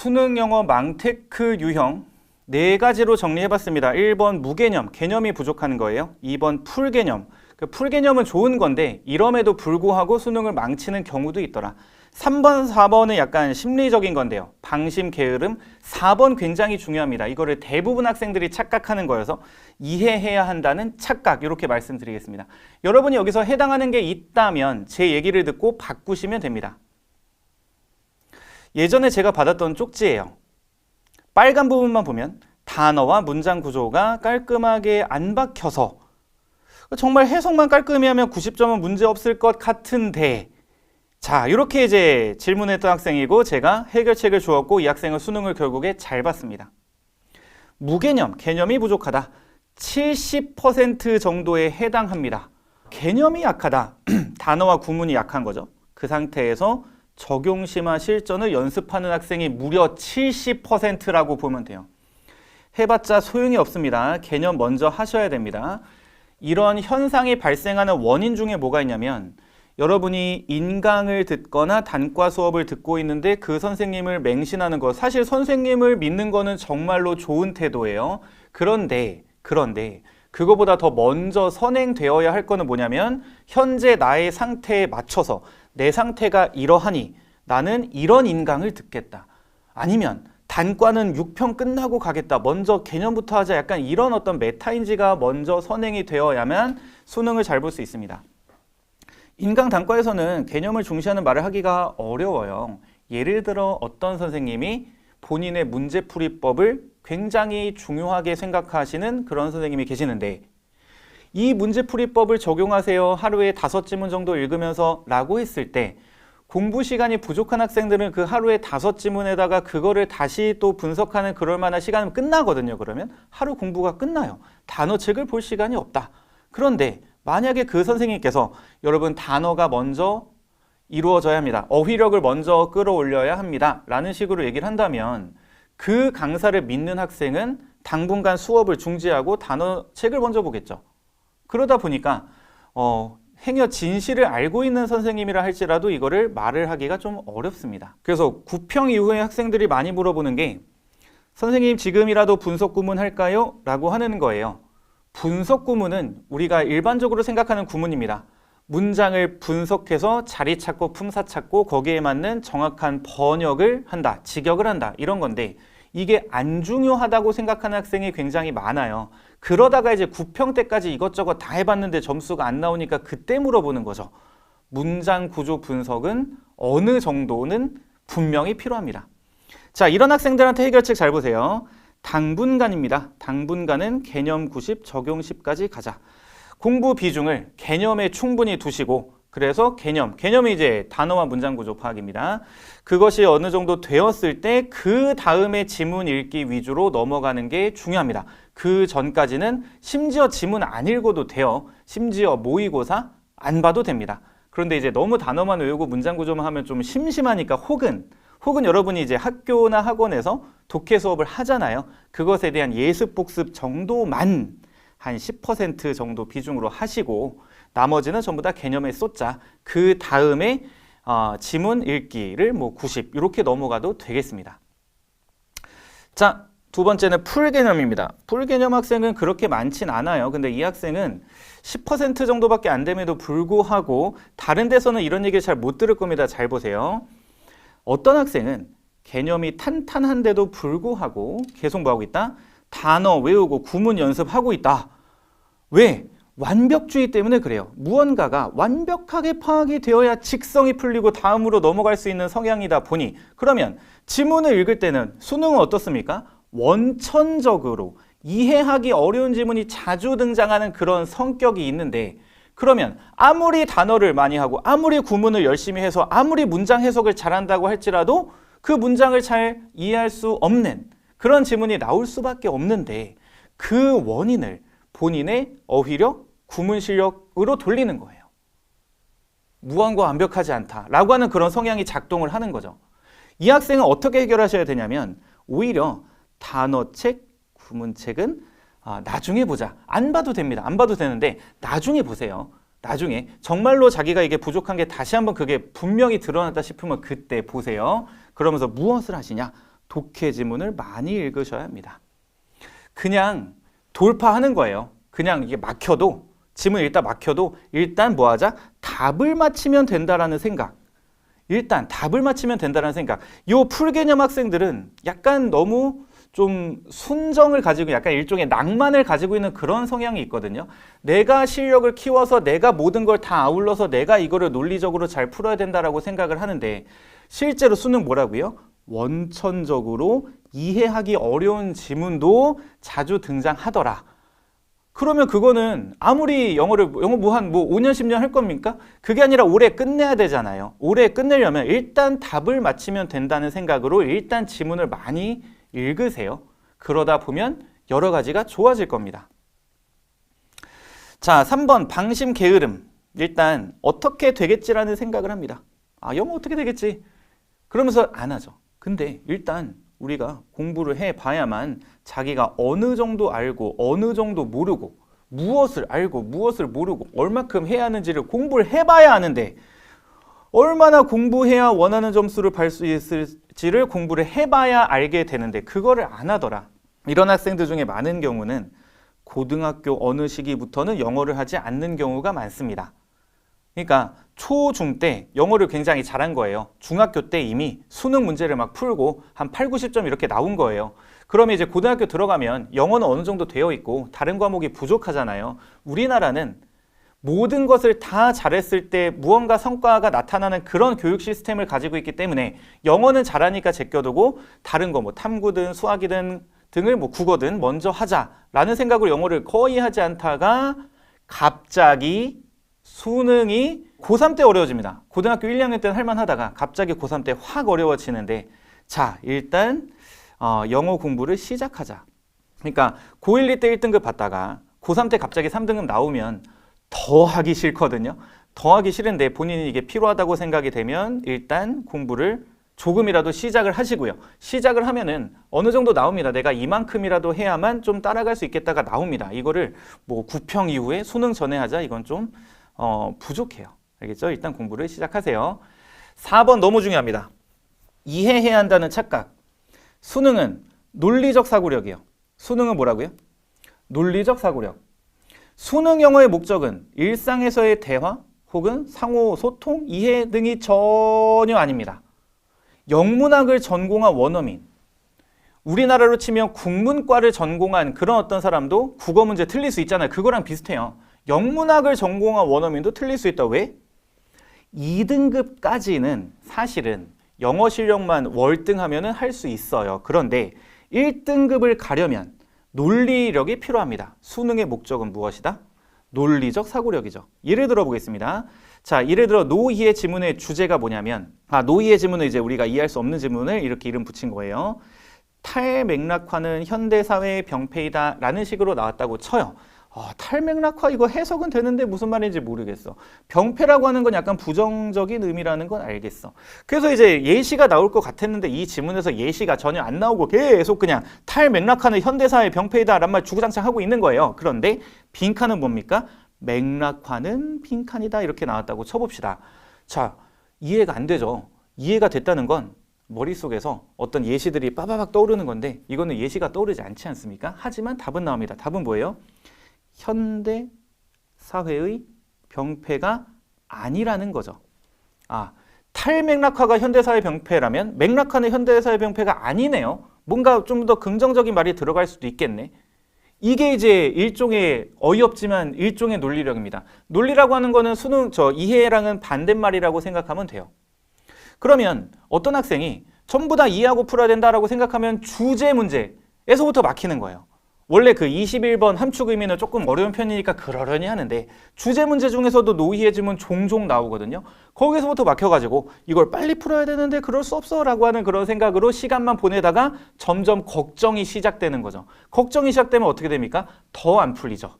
수능 영어 망테크 유형 4가지로 정리해봤습니다. 1번 무개념, 개념이 부족한 거예요. 2번 풀개념, 풀개념은 좋은 건데 이럼에도 불구하고 수능을 망치는 경우도 있더라. 3번, 4번은 약간 심리적인 건데요. 방심, 게으름. 4번 굉장히 중요합니다. 이거를 대부분 학생들이 착각하는 거여서 이해해야 한다는 착각, 이렇게 말씀드리겠습니다. 여러분이 여기서 해당하는 게 있다면 제 얘기를 듣고 바꾸시면 됩니다. 예전에 제가 받았던 쪽지예요. 빨간 부분만 보면 단어와 문장 구조가 깔끔하게 안 박혀서 정말 해석만 깔끔히 하면 90점은 문제 없을 것 같은데, 자, 이렇게 이제 질문했던 학생이고 제가 해결책을 주었고 이 학생은 수능을 결국에 잘 봤습니다. 무개념, 개념이 부족하다. 70% 정도에 해당합니다. 개념이 약하다. 단어와 구문이 약한 거죠. 그 상태에서 적용심화 실전을 연습하는 학생이 무려 70%라고 보면 돼요. 해봤자 소용이 없습니다. 개념 먼저 하셔야 됩니다. 이런 현상이 발생하는 원인 중에 뭐가 있냐면, 여러분이 인강을 듣거나 단과 수업을 듣고 있는데 그 선생님을 맹신하는 거, 사실 선생님을 믿는 거는 정말로 좋은 태도예요. 그런데 그거보다 더 먼저 선행되어야 할 거는 뭐냐면, 현재 나의 상태에 맞춰서 내 상태가 이러하니 나는 이런 인강을 듣겠다. 아니면 단과는 6편 끝나고 가겠다. 먼저 개념부터 하자. 약간 이런 어떤 메타인지가 먼저 선행이 되어야만 수능을 잘 볼 수 있습니다. 인강 단과에서는 개념을 중시하는 말을 하기가 어려워요. 예를 들어 어떤 선생님이 본인의 문제풀이법을 굉장히 중요하게 생각하시는 그런 선생님이 계시는데, 이 문제풀이법을 적용하세요. 하루에 5지문 정도 읽으면서 라고 했을 때 공부 시간이 부족한 학생들은 그 하루에 5지문에다가 그거를 다시 또 분석하는 그럴 만한 시간은 끝나거든요. 그러면 하루 공부가 끝나요. 단어책을 볼 시간이 없다. 그런데 만약에 그 선생님께서 여러분 단어가 먼저 이루어져야 합니다. 어휘력을 먼저 끌어올려야 합니다. 라는 식으로 얘기를 한다면 그 강사를 믿는 학생은 당분간 수업을 중지하고 단어책을 먼저 보겠죠. 그러다 보니까 행여 진실을 알고 있는 선생님이라 할지라도 이거를 말을 하기가 좀 어렵습니다. 그래서 9평 이후에 학생들이 많이 물어보는 게, 선생님 지금이라도 분석 구문 할까요? 라고 하는 거예요. 분석 구문은 우리가 일반적으로 생각하는 구문입니다. 문장을 분석해서 자리 찾고 품사 찾고 거기에 맞는 정확한 번역을 한다, 직역을 한다, 이런 건데 이게 안 중요하다고 생각하는 학생이 굉장히 많아요. 그러다가 이제 9평 때까지 이것저것 다 해봤는데 점수가 안 나오니까 그때 물어보는 거죠. 문장 구조 분석은 어느 정도는 분명히 필요합니다. 자, 이런 학생들한테 해결책 잘 보세요. 당분간입니다. 당분간은 개념 90, 적용 10까지 가자. 공부 비중을 개념에 충분히 두시고, 그래서 개념이 이제 단어와 문장 구조 파악입니다. 그것이 어느 정도 되었을 때 그 다음에 지문 읽기 위주로 넘어가는 게 중요합니다. 그 전까지는 심지어 지문 안 읽어도 돼요. 심지어 모의고사 안 봐도 됩니다. 그런데 이제 너무 단어만 외우고 문장 구조만 하면 좀 심심하니까 혹은 여러분이 이제 학교나 학원에서 독해 수업을 하잖아요. 그것에 대한 예습 복습 정도만 한 10% 정도 비중으로 하시고 나머지는 전부 다 개념에 쏟자. 그 다음에 지문 읽기를 90 이렇게 넘어가도 되겠습니다. 자, 두 번째는 풀개념입니다. 풀개념 학생은 그렇게 많진 않아요. 근데 이 학생은 10% 정도밖에 안 됨에도 불구하고 다른 데서는 이런 얘기를 잘 못 들을 겁니다. 잘 보세요. 어떤 학생은 개념이 탄탄한데도 불구하고 계속 뭐하고 있다? 단어 외우고 구문 연습하고 있다. 왜? 완벽주의 때문에 그래요. 무언가가 완벽하게 파악이 되어야 직성이 풀리고 다음으로 넘어갈 수 있는 성향이다 보니, 그러면 지문을 읽을 때는 수능은 어떻습니까? 원천적으로 이해하기 어려운 지문이 자주 등장하는 그런 성격이 있는데, 그러면 아무리 단어를 많이 하고 아무리 구문을 열심히 해서 아무리 문장 해석을 잘한다고 할지라도 그 문장을 잘 이해할 수 없는 그런 지문이 나올 수밖에 없는데, 그 원인을 본인의 어휘력, 구문 실력으로 돌리는 거예요. 무한과 완벽하지 않다라고 하는 그런 성향이 작동을 하는 거죠. 이 학생은 어떻게 해결하셔야 되냐면, 오히려 단어책, 구문책은 나중에 보자. 안 봐도 됩니다. 안 봐도 되는데 나중에 보세요. 나중에 정말로 자기가 이게 부족한 게 다시 한번 그게 분명히 드러났다 싶으면 그때 보세요. 그러면서 무엇을 하시냐? 독해 지문을 많이 읽으셔야 합니다. 그냥 돌파하는 거예요. 그냥 이게 막혀도, 지문 읽다 막혀도 일단 뭐 하자? 답을 맞히면 된다라는 생각. 일단 답을 맞히면 된다는 생각. 요 풀개념 학생들은 약간 너무 좀 순정을 가지고 약간 일종의 낭만을 가지고 있는 그런 성향이 있거든요. 내가 실력을 키워서 내가 모든 걸 다 아울러서 내가 이거를 논리적으로 잘 풀어야 된다라고 생각을 하는데 실제로 수능 뭐라고요? 원천적으로 이해하기 어려운 지문도 자주 등장하더라. 그러면 그거는 아무리 영어 뭐 한 5년 10년 할 겁니까? 그게 아니라 올해 끝내야 되잖아요. 올해 끝내려면 일단 답을 맞히면 된다는 생각으로 일단 지문을 많이 읽으세요. 그러다 보면 여러 가지가 좋아질 겁니다. 자, 3번 방심 게으름. 일단 어떻게 되겠지라는 생각을 합니다. 아, 영어 어떻게 되겠지? 그러면서 안 하죠. 근데 일단 우리가 공부를 해봐야만 자기가 어느 정도 알고 어느 정도 모르고 무엇을 알고 무엇을 모르고 얼마큼 해야 하는지를 공부를 해봐야 하는데 얼마나 공부해야 원하는 점수를 받을 수 있을지를 공부를 해봐야 알게 되는데 그거를 안 하더라. 이런 학생들 중에 많은 경우는 고등학교 어느 시기부터는 영어를 하지 않는 경우가 많습니다. 그러니까 초, 중 때 영어를 굉장히 잘한 거예요. 중학교 때 이미 수능 문제를 막 풀고 한 8, 90점 이렇게 나온 거예요. 그러면 이제 고등학교 들어가면 영어는 어느 정도 되어 있고 다른 과목이 부족하잖아요. 우리나라는 모든 것을 다 잘했을 때 무언가 성과가 나타나는 그런 교육 시스템을 가지고 있기 때문에 영어는 잘하니까 제껴두고 다른 거 뭐 탐구든 수학이든 등을 뭐 국어든 먼저 하자라는 생각으로 영어를 거의 하지 않다가 갑자기 수능이 고3 때 어려워집니다. 고등학교 1, 2학년 때는 할만하다가 갑자기 고3 때 확 어려워지는데 자, 일단 영어 공부를 시작하자. 그러니까 고1, 2 때 1등급 받다가 고3 때 갑자기 3등급 나오면 더 하기 싫거든요. 더 하기 싫은데 본인이 이게 필요하다고 생각이 되면 일단 공부를 조금이라도 시작을 하시고요. 시작을 하면은 어느 정도 나옵니다. 내가 이만큼이라도 해야만 좀 따라갈 수 있겠다가 나옵니다. 이거를 뭐 9평 이후에 수능 전에 하자. 이건 좀 부족해요. 알겠죠? 일단 공부를 시작하세요. 4번 너무 중요합니다. 이해해야 한다는 착각. 수능은 논리적 사고력이에요. 수능은 뭐라고요? 논리적 사고력. 수능 영어의 목적은 일상에서의 대화 혹은 상호 소통, 이해 등이 전혀 아닙니다. 영문학을 전공한 원어민, 우리나라로 치면 국문과를 전공한 그런 어떤 사람도 국어 문제 틀릴 수 있잖아요. 그거랑 비슷해요. 영문학을 전공한 원어민도 틀릴 수 있다. 왜? 2등급까지는 사실은 영어 실력만 월등하면 할 수 있어요. 그런데 1등급을 가려면 논리력이 필요합니다. 수능의 목적은 무엇이다? 논리적 사고력이죠. 예를 들어 보겠습니다. 자, 예를 들어 노이해 지문의 주제가 뭐냐면 노이해 지문은 이제 우리가 이해할 수 없는 지문을 이렇게 이름 붙인 거예요. 탈맥락화는 현대사회의 병폐이다 라는 식으로 나왔다고 쳐요. 탈맥락화 이거 해석은 되는데 무슨 말인지 모르겠어. 병폐라고 하는 건 약간 부정적인 의미라는 건 알겠어. 그래서 이제 예시가 나올 것 같았는데 이 지문에서 예시가 전혀 안 나오고 계속 그냥 탈맥락화는 현대사회의 병폐이다 라는 말 주구장창 하고 있는 거예요. 그런데 빈칸은 뭡니까? 맥락화는 빈칸이다 이렇게 나왔다고 쳐봅시다. 자, 이해가 안 되죠. 이해가 됐다는 건 머릿속에서 어떤 예시들이 빠바박 떠오르는 건데 이거는 예시가 떠오르지 않지 않습니까? 하지만 답은 나옵니다. 답은 뭐예요? 현대 사회의 병폐가 아니라는 거죠. 탈맥락화가 현대사회 병폐라면 맥락화는 현대사회 병폐가 아니네요. 뭔가 좀 더 긍정적인 말이 들어갈 수도 있겠네. 이게 이제 일종의 어이없지만 일종의 논리력입니다. 논리라고 하는 거는 이해랑은 반대말이라고 생각하면 돼요. 그러면 어떤 학생이 전부 다 이해하고 풀어야 된다라고 생각하면 주제 문제에서부터 막히는 거예요. 원래 그 21번 함축 의미는 조금 어려운 편이니까 그러려니 하는데 주제 문제 중에서도 노이해 지문 종종 나오거든요. 거기서부터 막혀가지고 이걸 빨리 풀어야 되는데 그럴 수 없어 라고 하는 그런 생각으로 시간만 보내다가 점점 걱정이 시작되는 거죠. 걱정이 시작되면 어떻게 됩니까? 더 안 풀리죠.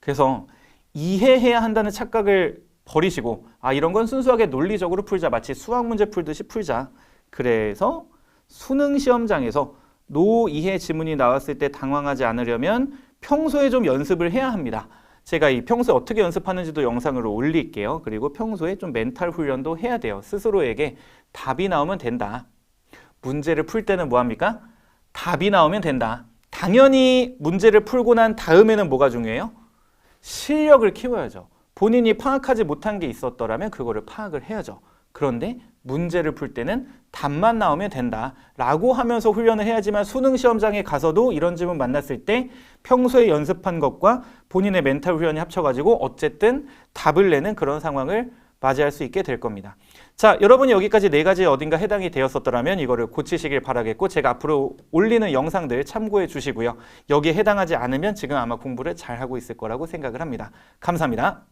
그래서 이해해야 한다는 착각을 버리시고 이런 건 순수하게 논리적으로 풀자. 마치 수학 문제 풀듯이 풀자. 그래서 수능 시험장에서 노이해 지문이 나왔을 때 당황하지 않으려면 평소에 좀 연습을 해야 합니다. 제가 이 평소에 어떻게 연습하는지도 영상으로 올릴게요. 그리고 평소에 좀 멘탈 훈련도 해야 돼요. 스스로에게 답이 나오면 된다. 문제를 풀 때는 뭐합니까? 답이 나오면 된다. 당연히 문제를 풀고 난 다음에는 뭐가 중요해요? 실력을 키워야죠. 본인이 파악하지 못한 게 있었더라면 그거를 파악을 해야죠. 그런데 문제를 풀 때는 답만 나오면 된다 라고 하면서 훈련을 해야지만 수능 시험장에 가서도 이런 질문 만났을 때 평소에 연습한 것과 본인의 멘탈 훈련이 합쳐가지고 어쨌든 답을 내는 그런 상황을 맞이할 수 있게 될 겁니다. 자, 여러분이 여기까지 4가지에 어딘가 해당이 되었었더라면 이거를 고치시길 바라겠고, 제가 앞으로 올리는 영상들 참고해 주시고요. 여기에 해당하지 않으면 지금 아마 공부를 잘하고 있을 거라고 생각을 합니다. 감사합니다.